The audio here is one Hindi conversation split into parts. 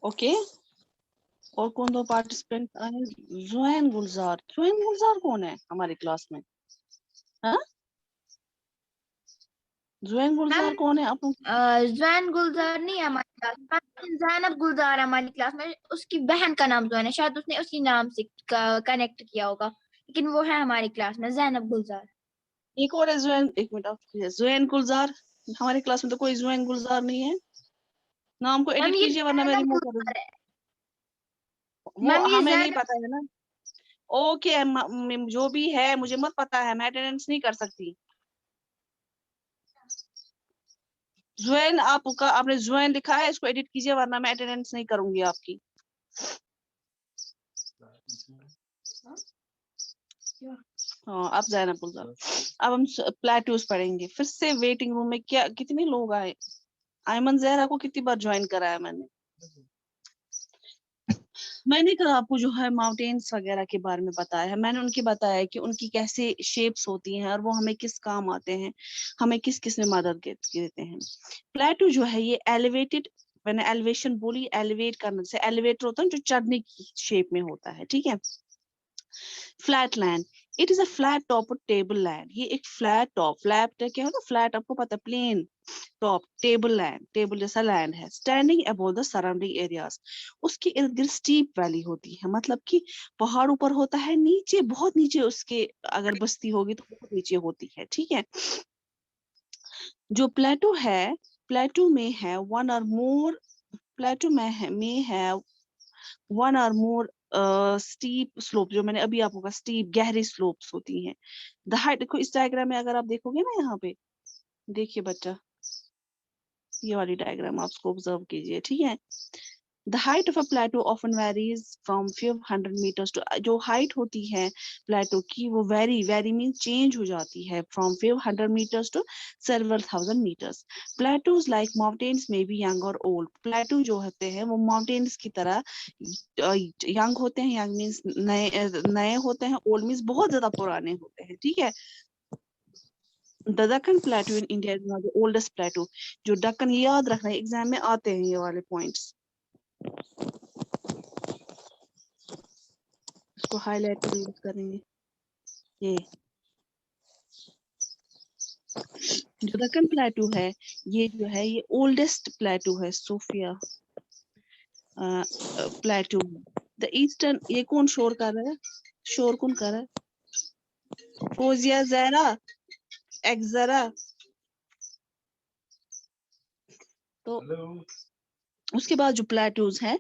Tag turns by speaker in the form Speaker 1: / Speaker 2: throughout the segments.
Speaker 1: ओके, और कौन दो पार्टिसिपेंट आए? जुएन गुलजार। जुएन गुलजार कौन है हमारी क्लास में? हाँ, जुएन गुलजार
Speaker 2: मैम
Speaker 1: कौन है आप?
Speaker 2: जैन गुलजार नहीं है हमारी क्लास में, जैनब गुलजार है हमारी क्लास में। उसकी बहन का नाम जैन है, शायद उसने उसी नाम से कनेक्ट किया होगा, लेकिन वो है हमारी क्लास में जैनब गुलजार।
Speaker 1: एक और है जुएन, एक मिनट आप, जुएन गुलजार। हमारी क्लास में तो कोई जुएन गुलजार नहीं है। नाम को
Speaker 2: मैम
Speaker 1: एडिट
Speaker 2: ये
Speaker 1: कीजिए वरना मैं
Speaker 2: जैनब
Speaker 1: रिमूव करूंगी।
Speaker 2: गुलजार है।
Speaker 1: वो
Speaker 2: मैम ये
Speaker 1: हमें नहीं
Speaker 2: जैनब।
Speaker 1: पता है ना। ओके, जो भी है मुझे मत पता है, मैं अटेंडेंस नहीं कर सकती। जुएन, आपका आपने जुएन लिखा है, इसको एडिट कीजिए वरना मैं अटेंडेंस नहीं करूंगी आपकी। हाँ, अब जैनब गुलजार। अब हम प्लेट्यूज पढ़ेंगे फिर से। वेटिंग रूम में क्या कितने लोग आए? आयमन जहरा को कितनी बार ज्वाइन कराया मैंने कहा आपको जो है माउंटेन्स वगैरह के बारे में बताया है। मैंने उनकी बताया कि उनकी कैसे शेप्स होती हैं और वो हमें किस काम आते हैं, हमें किस किस में मदद देते हैं। प्लेटू जो है ये एलिवेटेड, मैंने एलिवेशन बोली, एलिवेट करने से, एलिवेटर होता है जो चढ़ने की शेप में होता है, ठीक है। Flat land, it is a flat top table land. ये एक फ्लैट टॉप, फ्लैट क्या होता है? फ्लैट, आपको पता है, plain top, tableland, table जैसा लैंड है। Standing above the surrounding areas, उसके इर्द गिर्द स्टीप वैली होती है, मतलब कि पहाड़ ऊपर होता है, नीचे बहुत नीचे उसके अगर बस्ती होगी तो बहुत नीचे होती है, ठीक है। जो प्लेटो है, प्लेटो में है वन और मोर, प्लेटो में है वन और मोर स्टीप स्लोप, जो मैंने अभी आपको कहा, स्टीप गहरी स्लोप्स होती हैं। द हाइट, देखो इस डायग्राम में अगर आप देखोगे ना, यहाँ पे देखिए बच्चा, ये वाली डायग्राम आप इसको ऑब्जर्व कीजिए, ठीक है। The height of a plateau often varies from few hundred meters to, जो height होती है plateau की वो vary means change हो जाती है from few hundred meters to several thousand meters. Plateaus like mountains may be young or old. Plateau जो होते हैं वो mountains की तरह young होते हैं, young means नए होते हैं, old means बहुत ज्यादा पुराने होते हैं, ठीक है। The Deccan Plateau in India is one of the oldest plateau. जो दक्कन, ये याद रखना है, एग्जाम में आते हैं ये वाले पॉइंट्स। इसको हाईलाइट कर यूज करेंगे। ये जो दक्कन प्लेटू है, ये जो है ये ओल्डेस्ट प्लेटू है, सोफिया प्लेटू। द ईस्टर्न, ये कौन शोर कर रहा है? शोर कौन कर रहा है? फोजिया जहरा, एक्जरा। तो उसके बाद जो प्लेटूज हैं,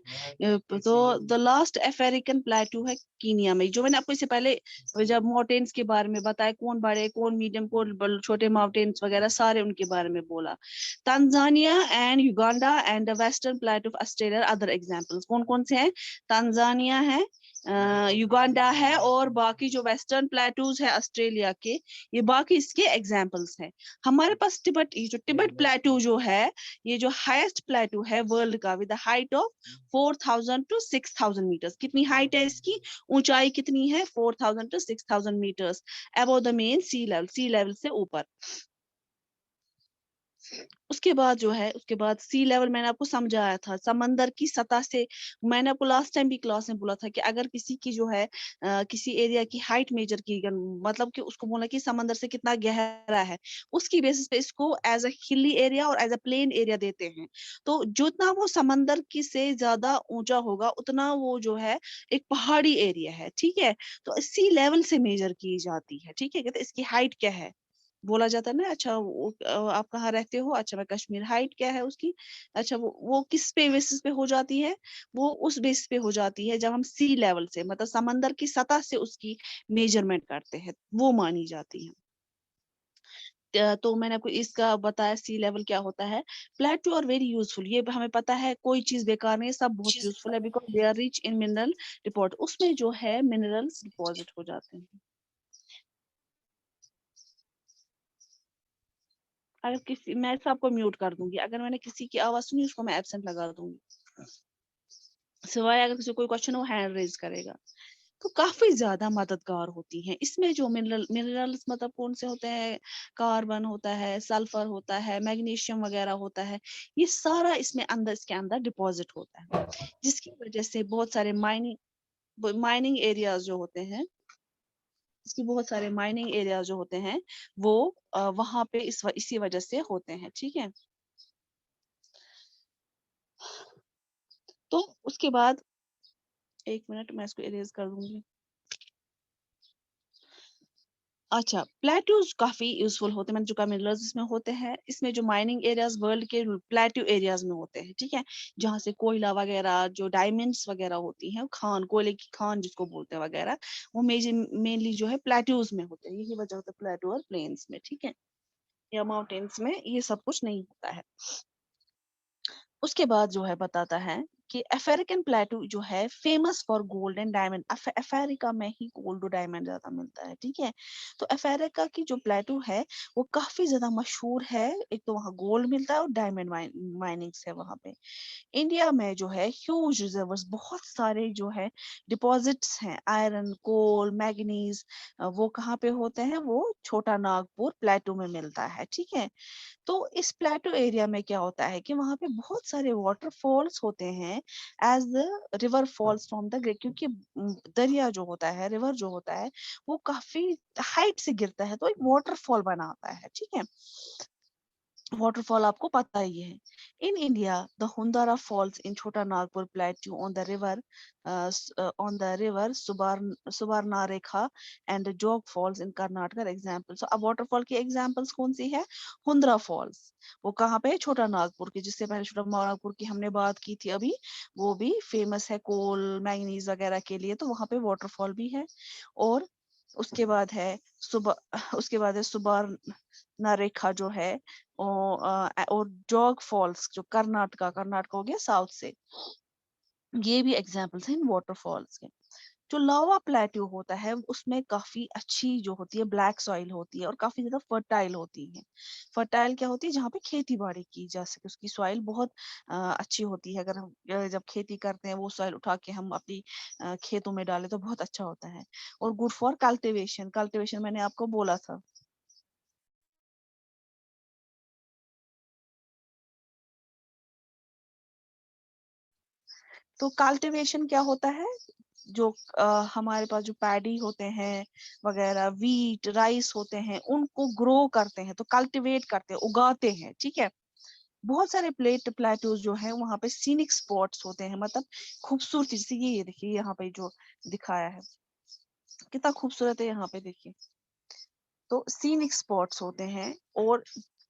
Speaker 1: तो द लास्ट अफ्रीकन प्लेटू है कीनिया में, जो मैंने आपको इससे पहले जब माउंटेन्स के बारे में बताया, कौन बड़े कौन मीडियम कौन छोटे माउंटेन्स वगैरह सारे उनके बारे में बोला। Tanzania and Uganda and the western प्लेटू of Australia other examples, कौन कौन से हैं? तंजानिया है, युगांडा है, और बाकी जो वेस्टर्न प्लेटूज है ऑस्ट्रेलिया के, ये बाकी इसके एग्जांपल्स हैं। हमारे पास तिब्बत, ये जो तिब्बत प्लेटू जो है, ये जो हाईएस्ट प्लेटू है वर्ल्ड का, with height of 4000 to 6000 metres. कितनी हाइट है इसकी? ऊंचाई कितनी है? 4000 to 6000 metres above the mean sea level, sea level से ऊपर। उसके बाद जो है, उसके बाद सी लेवल मैंने आपको समझाया था, समंदर की सतह से। मैंने आपको लास्ट टाइम भी क्लास में बोला था कि अगर किसी की जो है किसी एरिया की हाइट मेजर की, मतलब कि उसको बोला कि समंदर से कितना गहरा है, उसकी बेसिस पे इसको एज अ हिली एरिया और एज अ प्लेन एरिया देते हैं। तो जितना वो समंदर की से ज्यादा ऊंचा होगा उतना वो जो है एक पहाड़ी एरिया है, ठीक है। तो सी लेवल से मेजर की जाती है, ठीक है। कहते इसकी हाइट क्या है, बोला जाता है ना। अच्छा आप कहाँ रहते हो? अच्छा मैं कश्मीर। हाइट क्या है उसकी? अच्छा वो किस पे बेसिस पे हो जाती है? वो उस बेसिस पे हो जाती है जब हम सी लेवल से, मतलब समंदर की सतह से उसकी मेजरमेंट करते हैं, वो मानी जाती है। तो मैंने आपको इसका बताया सी लेवल क्या होता है। प्लेटू आर वेरी यूजफुल, ये हमें पता है, कोई चीज बेकार नहीं है, सब बहुत यूजफुल है, because they are rich in mineral deposit, उसमें जो है मिनरल्स डिपॉजिट हो जाते हैं। अगर किसी, मैं सबको म्यूट कर दूंगी, अगर मैंने किसी की आवाज सुनी उसको मैं एब्सेंट लगा दूंगी, सिवाय अगर किसी कोई क्वेश्चन हो हैंड रेज करेगा। तो काफी ज्यादा मददगार होती हैं। इसमें जो मिनरल्स मतलब कौन से होते हैं, कार्बन होता है, सल्फर होता है, मैग्नीशियम वगैरह होता है, ये सारा इसमें अंदर इसके अंदर डिपॉजिट होता है, जिसकी वजह से बहुत सारे माइनिंग एरियाज जो होते हैं, इसकी बहुत सारे माइनिंग एरियाज जो होते हैं वो वहां पे इसी वजह से होते हैं। ठीक है, तो उसके बाद 1 मिनट मैं इसको इरेज कर दूंगी। अच्छा, प्लेट्यूज काफी यूजफुल होते हैं, मैंने जो कहा मिनरल्स इसमें होते हैं। इसमें जो माइनिंग एरियाज वर्ल्ड के प्लेट्यू एरियाज में होते हैं, ठीक है, जहाँ से कोयला वगैरह, जो डायमंड्स वगैरह होती हैं, खान, कोयले की खान जिसको बोलते हैं वगैरह, वो मेनली जो है प्लेट्यूज में होते हैं। यही वजह होता है प्लेट्यू और प्लेन्स में, ठीक है, या माउंटेन्स में ये सब कुछ नहीं होता है। उसके बाद जो है बताता है कि अफ्रीकन प्लेटू जो है famous for gold and diamond. Africa में ही गोल्ड और डायमंड ज्यादा मिलता है, ठीक है। तो अफ्रीका की जो प्लेटू है वो काफी ज्यादा मशहूर है। एक तो वहाँ गोल्ड मिलता है और डायमंड माइनिंग्स है वहाँ पे। इंडिया में जो है ह्यूज रिजर्व्स, बहुत सारे जो है डिपॉजिट्स हैं, आयरन, कोल, मैग्नीज। वो कहाँ पे होते हैं, वो छोटा नागपुर प्लेटू में मिलता है, ठीक है। तो इस प्लेटो एरिया में क्या होता है कि वहां पे बहुत सारे वाटरफॉल्स होते हैं, as the river falls from the great, क्योंकि दरिया जो होता है, रिवर जो होता है, वो काफी हाइट से गिरता है तो एक वाटरफॉल बनाता है, ठीक है। वाटरफॉल आपको पता ही है। In India the Hundru Falls in Chota Nagpur plateau on the river Subarnarekha and Jog Falls in Karnataka example. So अब वाटरफॉल की एग्जाम्पल्स कौन सी है? हुंद्रा फॉल्स, वो कहाँ पे है? छोटा नागपुर की, जिससे पहले छोटा नागपुर की हमने बात की थी अभी, वो भी फेमस है कोल मैंगनीज वगैरह के लिए, तो वहां पे वाटरफॉल भी है। और उसके बाद है सुबर्णरेखा रेखा जो है, और जॉग फॉल्स जो कर्नाटका हो गया साउथ से। ये भी एग्जांपल्स हैं इन वाटरफॉल्स के। जो लावा प्लेट्यू होता है उसमें काफी अच्छी जो होती है ब्लैक सॉइल होती है और काफी ज्यादा फर्टाइल होती है। फर्टाइल क्या होती है? जहाँ पे खेती बाड़ी की जा सके, उसकी सॉइल बहुत अच्छी होती है। अगर हम जब खेती करते हैं वो सॉइल उठा के हम अपनी खेतों में डालें तो बहुत अच्छा होता है। और गुड फॉर कल्टिवेशन, कल्टिवेशन मैंने आपको बोला था। तो कल्टीवेशन क्या होता है? जो हमारे पास जो पैडी होते हैं वगैरह, वीट, राइस होते हैं, उनको ग्रो करते हैं, तो कल्टीवेट करते हैं, उगाते हैं, ठीक है। बहुत सारे प्लेटूज जो है वहां पे सीनिक स्पॉट्स होते हैं, मतलब खूबसूरती, जैसे ये देखिए यहाँ पे जो दिखाया है कितना खूबसूरत है, यहाँ पे देखिए। तो सीनिक स्पॉट्स होते हैं और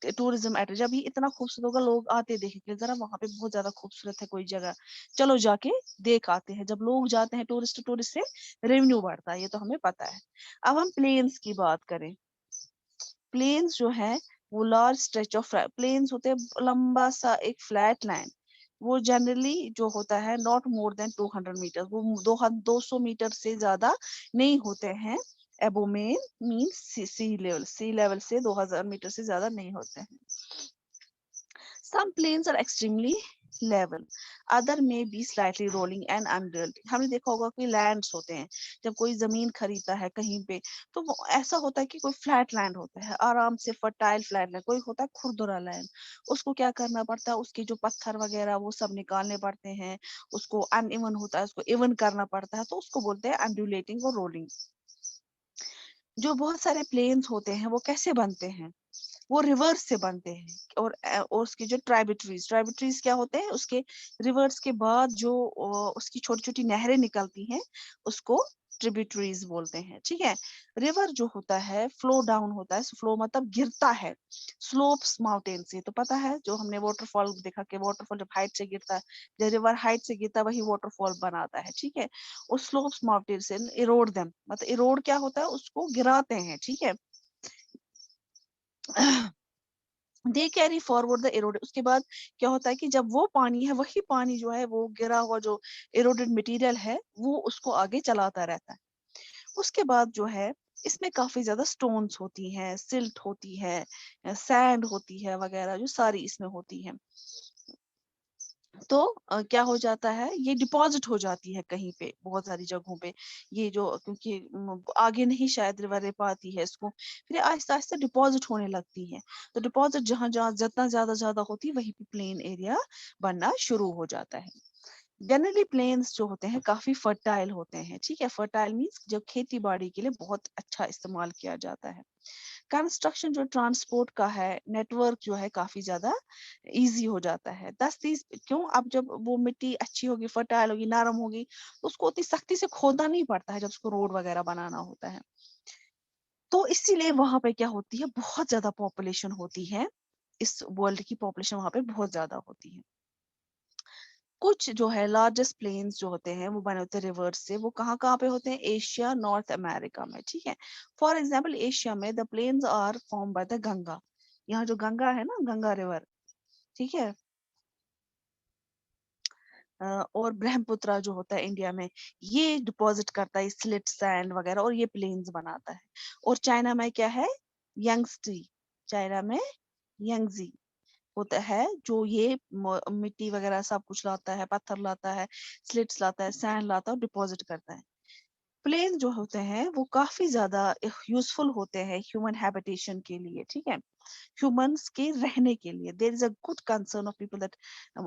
Speaker 1: टूरिज्म एट्रैक्ट, जब ये इतना खूबसूरत होगा लोग आते देखेंगे, जरा वहां पे बहुत ज्यादा खूबसूरत है कोई जगह, चलो जाके देख आते हैं। जब लोग जाते हैं टूरिस्ट से रेवेन्यू बढ़ता है, ये तो हमें पता है। अब हम प्लेन्स की बात करें। प्लेन्स जो है वो लार्ज स्ट्रेच ऑफ प्लेन्स होते हैं, लंबा सा एक फ्लैट लैंड। वो जनरली जो होता है नॉट मोर देन 200 मीटर, वो 200 मीटर से ज्यादा नहीं होते हैं। एबोमेन मीन्स सी लेवल से 2000 मीटर से ज्यादा नहीं होते हैं। Some plains are extremely level, other may be slightly rolling and unbuilt। हमने देखा होगा कि लैंड्स होते हैं, जब कोई जमीन खरीदता है कहीं पे, तो वो ऐसा होता है कि कोई फ्लैट लैंड होता है, आराम से फर्टाइल फ्लैट लैंड, कोई होता है खुरदुरा लैंड। उसको क्या करना पड़ता है? उसके जो पत्थर वगैरह वो सब निकालने पड़ते हैं, उसको अनइवन होता है, उसको इवन करना पड़ता है, तो उसको बोलते हैं अंडुलेटिंग और रोलिंग। जो बहुत सारे प्लेन्स होते हैं वो कैसे बनते हैं? वो रिवर्स से बनते हैं। और उसकी जो ट्राइबिटरीज क्या होते हैं? उसके रिवर्स के बाद जो उसकी छोटी छोटी नहरें निकलती हैं, उसको ट्रिब्यूटरीज बोलते हैं, ठीक है। रिवर जो होता है फ्लो डाउन होता है, फ्लो मतलब गिरता है, स्लोप्स माउंटेन से, तो पता है जो हमने वाटरफॉल देखा कि वाटरफॉल जब हाइट से गिरता है, जब रिवर हाइट से गिरता है वही वाटरफॉल बनाता है, ठीक है। और स्लोप्स माउंटेन से इरोड देम, मतलब इरोड क्या होता है? उसको गिराते हैं, ठीक है। They carry forward the Erode. उसके बाद क्या होता है कि जब वो पानी है, वही पानी जो है वो गिरा हुआ जो इरोडेड मटेरियल है वो उसको आगे चलाता रहता है। उसके बाद जो है इसमें काफी ज्यादा स्टोन्स होती हैं, सिल्ट होती है, सैंड होती है वगैरह, जो सारी इसमें होती है। तो क्या हो जाता है, ये डिपॉजिट हो जाती है कहीं पे, बहुत सारी जगहों पे, ये जो, क्योंकि आगे नहीं शायद रिवर ले पाती है इसको, फिर आहिस्ता आहिस्ता डिपॉजिट होने लगती है। तो डिपॉजिट जहां जहां जितना ज्यादा ज्यादा होती है वहीं पे प्लेन एरिया बनना शुरू हो जाता है। जनरली प्लेन्स जो होते हैं काफी फर्टाइल होते हैं, ठीक है। फर्टाइल मीन्स जो खेती बाड़ी के लिए बहुत अच्छा इस्तेमाल किया जाता है। कंस्ट्रक्शन जो ट्रांसपोर्ट का है, नेटवर्क जो है काफी ज्यादा इजी हो जाता है। 10-30 क्यों, अब जब वो मिट्टी अच्छी होगी, फर्टाइल होगी, नरम होगी, तो उसको उतनी सख्ती से खोदना नहीं पड़ता है जब उसको रोड वगैरह बनाना होता है। तो इसीलिए वहां पे क्या होती है, बहुत ज्यादा पॉपुलेशन होती है, इस वर्ल्ड की पॉपुलेशन वहां पे बहुत ज्यादा होती है। कुछ जो है लार्जेस्ट प्लेन्स जो होते हैं वो बने होते हैं रिवर्स से, वो कहाँ कहाँ पे होते हैं, एशिया, नॉर्थ अमेरिका में, ठीक है। फॉर एग्जाम्पल एशिया में the plains are form by the Ganga, यहाँ जो गंगा है ना, गंगा रिवर, ठीक है। और ब्रह्मपुत्रा जो होता है इंडिया में, ये डिपॉजिट करता है स्लिट सैंड वगैरह और ये प्लेन्स बनाता है। और चाइना में क्या है, यंगस्टी, चाइना में यंगजी होता है, जो ये मिट्टी वगैरह सब कुछ लाता है, पत्थर लाता है, स्लिट्स लाता है, सैंड लाता है और डिपॉजिट करता है। प्लेन जो होते हैं वो काफी ज्यादा यूजफुल होते हैं ह्यूमन हैबिटेशन के लिए, ठीक है, ह्यूमंस के रहने के लिए। There is a good concern of people that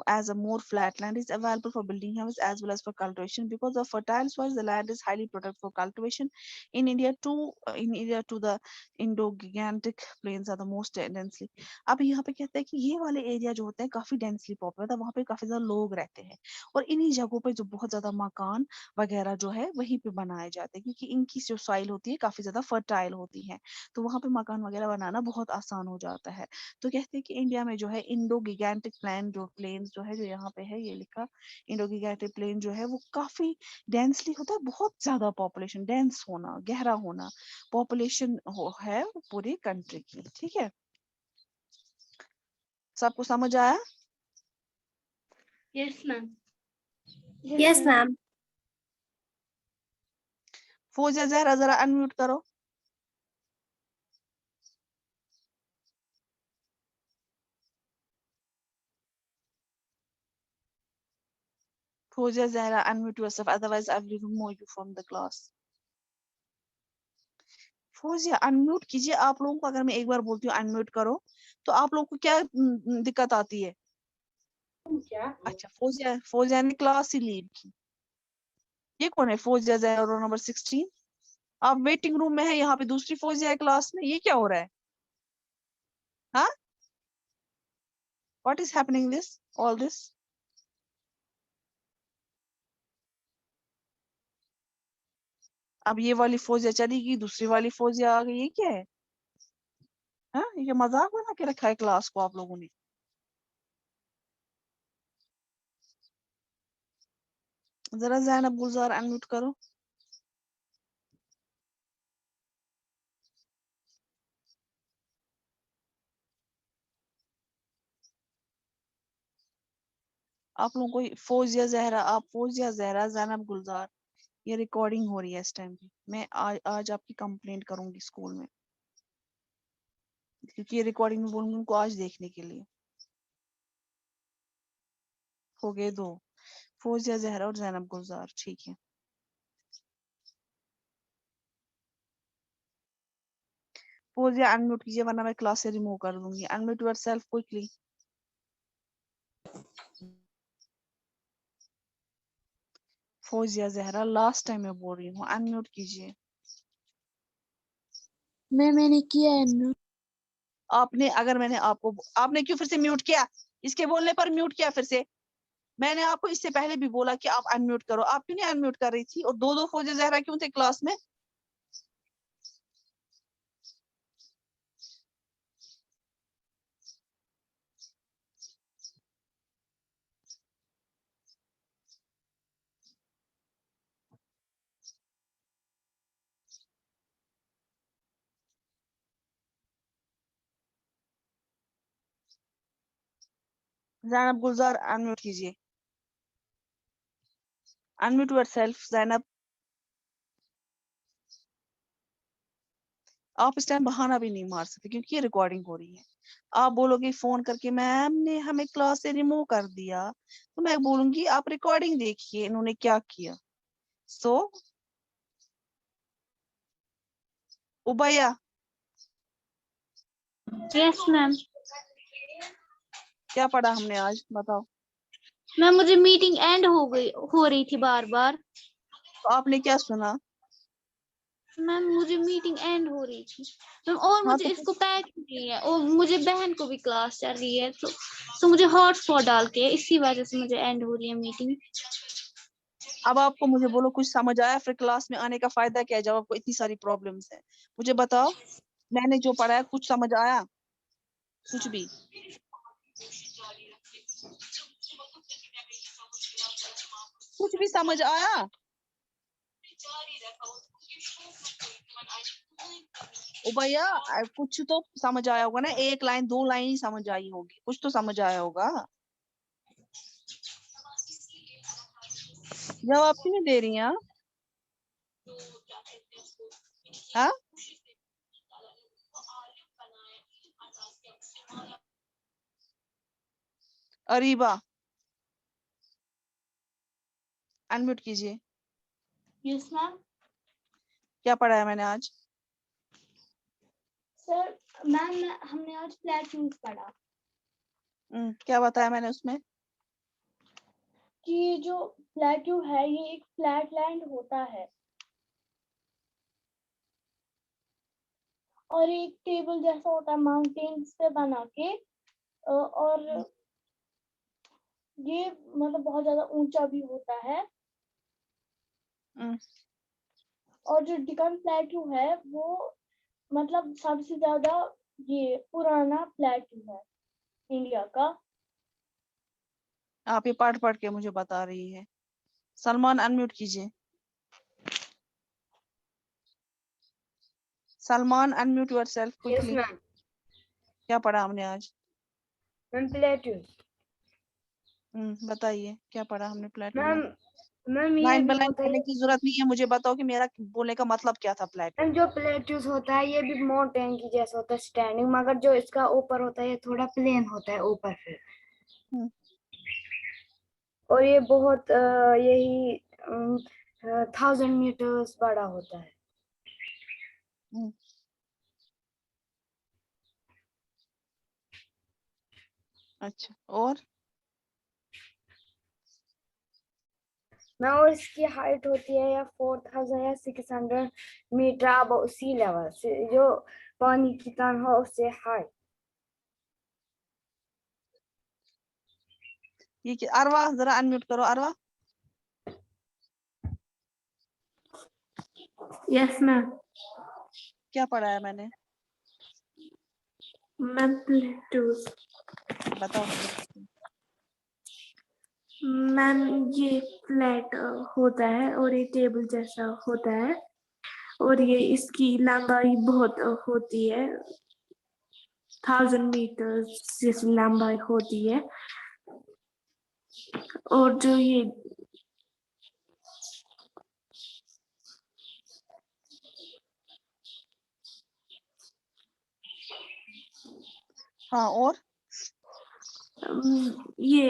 Speaker 1: as a more flat land is available for building houses as well as for cultivation because of fertile soils the land is highly productive for cultivation in India to the Indo-Gangetic plains are the most densely। अब यहाँ पे कहते हैं कि ये वाले एरिया जो होते हैं काफी डेंसली पॉपुलर है, वहाँ पे काफी ज्यादा लोग रहते हैं और इन्हीं जगहों पे जो बहुत ज्यादा मकान वगैरह जो है वहीं पे बनाए जाते हैं, क्योंकि इनकी जो सॉइल होती है काफी ज्यादा फर्टाइल होती है, तो वहां पे मकान वगैरह बनाना बहुत आसान हो जाता है। तो कहते हैं कि इंडिया में जो है इंडो गिगेंटिक प्लेन जो प्लेन्स जो है, जो यहाँ पे है ये लिखा, इंडो गिगेंटिक प्लेन जो है वो काफी डेंसली होता है, बहुत ज्यादा पॉपुलेशन, डेंस होना, गहरा होना, पॉपुलेशन है पूरी कंट्री की, ठीक है। सबको समझ आया?
Speaker 3: Yes ma'am.
Speaker 2: Yes ma'am.
Speaker 1: Fauzia Zahra जरा अनम्यूट करो। Fauzia Zahra unmute yourself otherwise I will remove you from the class। Fauzia unmute कीजिए। आप लोगों को अगर मैं एक बार बोलती हूँ अनम्यूट करो तो आप लोगों को क्या दिक्कत आती है?
Speaker 3: क्या?
Speaker 1: अच्छा, फौजिया, फौजिया ने क्लास ही लीव की। ये कौन है? Fauzia Zahra, roll number 16। आप वेटिंग रूम में है, यहाँ पे दूसरी फौजिया है क्लास में, ये क्या हो रहा है? हाँ, what is happening this, all this? अब ये वाली फौजिया चली गई, दूसरी वाली फौजिया आ गई, ये क्या है? हाँ, ये मजाक बना के रखा है क्लास को आप लोगों ने। जरा ज़ैनब गुलजार अनम्यूट करो। आप लोगों को फौजिया जहरा, आप फौजिया जहरा, ज़ैनब गुलजार, ये रिकॉर्डिंग हो रही है इस टाइम पे। मैं आज आपकी कंप्लेंट करूंगी स्कूल में, क्योंकि ये रिकॉर्डिंग में बोलूंगी उनको आज देखने के लिए। हो गए दो, फौजिया जहरा और ज़ैनब गुलजार, ठीक है। फौजिया अनम्यूट कीजिए वरना मैं क्लास से रिमूव कर दूंगी। Unmute yourself quickly. Fauzia Zahra, last time मैं बोल रही हूँ, अनम्यूट कीजिए।
Speaker 2: मैंने किया है अनम्यूट।
Speaker 1: आपने, अगर मैंने आपको, आपने क्यों फिर से म्यूट किया? इसके बोलने पर म्यूट किया फिर से? मैंने आपको इससे पहले भी बोला कि आप अनम्यूट करो, आप क्यों नहीं अनम्यूट कर रही थी? और दो दो फौजिया जहरा क्यों थे क्लास में? ज़ैनब गुलजार अनम्यूट कीजिए, अनम्यूट योरसेल्फ ज़ैनब। आप इस टाइम बहाना भी नहीं मार सकते क्योंकि ये रिकॉर्डिंग हो रही है। आप बोलोगे फोन करके मैम ने हमें क्लास से रिमूव कर दिया, तो मैं बोलूंगी आप रिकॉर्डिंग देखिए इन्होंने क्या किया। सो उबैया
Speaker 2: यस मैम।
Speaker 1: क्या पढ़ा हमने आज बताओ।
Speaker 2: मैम मुझे मीटिंग एंड हो रही थी बार बार।
Speaker 1: तो आपने क्या सुना।
Speaker 2: मैम मुझे मीटिंग एंड हो रही थी मैम, और
Speaker 1: हाँ
Speaker 2: मुझे
Speaker 1: तो
Speaker 2: इसको पैक नहीं है, और मुझे बहन को भी क्लास चल रही है, तो मुझे हॉटस्पॉट डाल के इसी वजह से मुझे एंड हो रही है मीटिंग।
Speaker 1: अब आपको मुझे बोलो कुछ समझ आया, फिर क्लास में आने का फायदा क्या है जब आपको इतनी सारी प्रॉब्लम्स है। मुझे बताओ मैंने जो पढ़ा है कुछ समझ आया, कुछ भी। कुछ भी समझ आया। ओ भैया कुछ तो समझ आया होगा ना, एक लाइन दो लाइन ही समझ आई होगी, कुछ तो समझ आया होगा। जवाब क्यों नहीं दे रही हैं आप? हाँ? अरीबा अनम्यूट कीजिए।
Speaker 2: Yes ma'am.
Speaker 1: क्या पढ़ा है मैंने आज।
Speaker 2: सर मैम हमने आज प्लेट्यूज पढ़ा
Speaker 1: क्या बताया मैंने उसमें।
Speaker 2: कि जो प्लेट्यू है ये एक फ्लैट लैंड होता है और एक टेबल जैसा होता है माउंटेन्स पे बना के, और ये मतलब बहुत ज्यादा ऊंचा भी होता है।
Speaker 1: हम्म,
Speaker 2: और जो डिकन प्लेट्यू है वो मतलब सबसे ज्यादा ये पुराना प्लेट्यू है इंडिया का।
Speaker 1: आप ये पढ़ पढ़ के मुझे बता रही है। सलमान अनम्यूट कीजिए। Salman unmute yourself
Speaker 3: yes
Speaker 1: quickly.
Speaker 3: Ma'am.
Speaker 1: क्या पढ़ा हमने आज।
Speaker 3: Ma'am plateaus.
Speaker 1: बताइए क्या पढ़ा हमने प्लेटो
Speaker 3: मैम
Speaker 1: में।
Speaker 3: मैम ये
Speaker 1: लाइन
Speaker 3: भी
Speaker 1: बाय लाइन
Speaker 3: होता
Speaker 1: पढ़ने
Speaker 3: है।
Speaker 1: की जरूरत नहीं है, मुझे बताओ कि मेरा बोलने का मतलब क्या था प्लेटो।
Speaker 3: मैम जो प्लेट्यूज होता है ये भी माउंटेन की जैसा होता है स्टैंडिंग, मगर जो इसका ऊपर होता है ये थोड़ा प्लेन होता है ऊपर फिर।
Speaker 1: हम्म,
Speaker 3: और ये बहुत यही 1000 मीटर्स बड़ा होता है।
Speaker 1: हम्म, अच्छा और।
Speaker 3: मैं और इसकी हाइट होती है या 4000 या 600 मीटर अब सी लेवल से, जो पानी की तरह हो उससे हाई।
Speaker 1: ये क्या अरवा, जरा अनम्यूट करो अरवा।
Speaker 2: Yes ma'am.
Speaker 1: क्या पढ़ा है मैंने।
Speaker 2: Ma'am plateaus.
Speaker 1: बताओ मुझे।
Speaker 2: मैम ये फ्लैट होता है और ये टेबल जैसा होता है, और ये इसकी लंबाई बहुत होती है, 1000 मीटर्स जैसी लंबाई होती है। और जो ये
Speaker 1: हाँ और।
Speaker 2: ये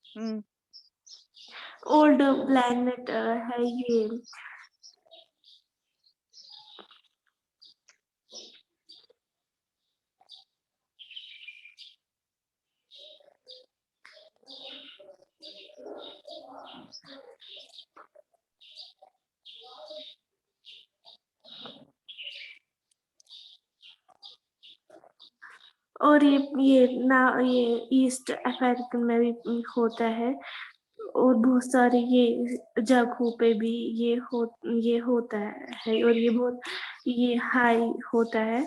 Speaker 1: हम्म
Speaker 2: ओल्ड प्लैनेट है ये। और ये ईस्ट अफ्रीका में भी होता है, और बहुत सारे ये जगहों पे भी ये होता है, और ये बहुत ये हाई होता है।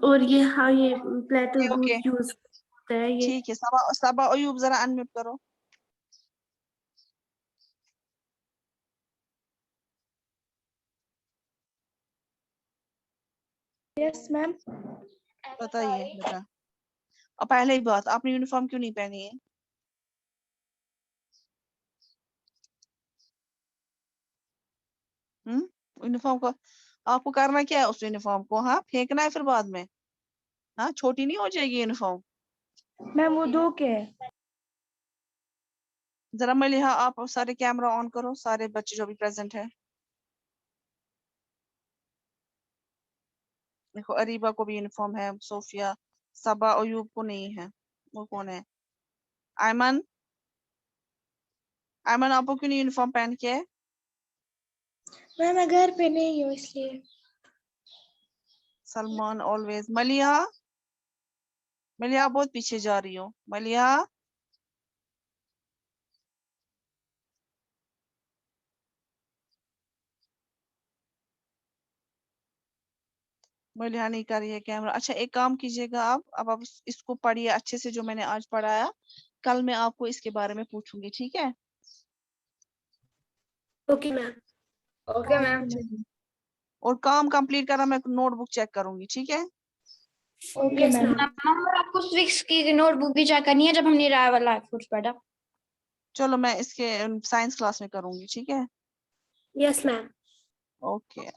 Speaker 2: और ये प्लेटो
Speaker 1: ओके
Speaker 2: बहुत यूज होता है ये।
Speaker 1: ठीक है। सबा सबा अयूब जरा अनम्यूट करो।
Speaker 2: Yes ma'am.
Speaker 1: बताइए बेटा। और पहले ही बात, आपने यूनिफॉर्म क्यों नहीं पहनी है। यूनिफॉर्म को आपको करना क्या है उस यूनिफॉर्म को? हाँ, फेंकना है फिर बाद में? हाँ, छोटी नहीं हो जाएगी यूनिफॉर्म?
Speaker 3: मैम वो 2 के है।
Speaker 1: जरा मलिहा आप सारे कैमरा ऑन करो, सारे बच्चे जो भी प्रेजेंट है। देखो अरीबा को भी यूनिफॉर्म है, सोफिया, सबा, अयूब को नहीं है। वो कौन है? आयमन, आयमन आपको क्यों नहीं यूनिफॉर्म पहन के है?
Speaker 3: मैम मैं घर पे नहीं हूँ इसलिए।
Speaker 1: सलमान ऑलवेज। मलिहा, मलिहा बहुत पीछे जा रही हो। मलिहा, मलिहा नहीं कर रही है कैमरा। अच्छा एक काम कीजिएगा, आप इसको पढ़िए अच्छे से जो मैंने आज पढ़ाया। कल मैं आपको इसके बारे में पूछूंगी, ठीक है?
Speaker 2: Okay ma'am.
Speaker 3: Okay ma'am.
Speaker 1: और काम कंप्लीट करा, मैं नोटबुक चेक करूंगी, ठीक है?
Speaker 3: Okay
Speaker 2: yes
Speaker 3: ma'am.
Speaker 2: मैम।
Speaker 4: और आपको स्विक्स की नोटबुक भी चेक करनी है जब हमने रहा वाला कुछ पढ़ा।
Speaker 1: चलो मैं इसके साइंस क्लास में करूंगी, ठीक है?
Speaker 2: Yes ma'am.
Speaker 1: ओके।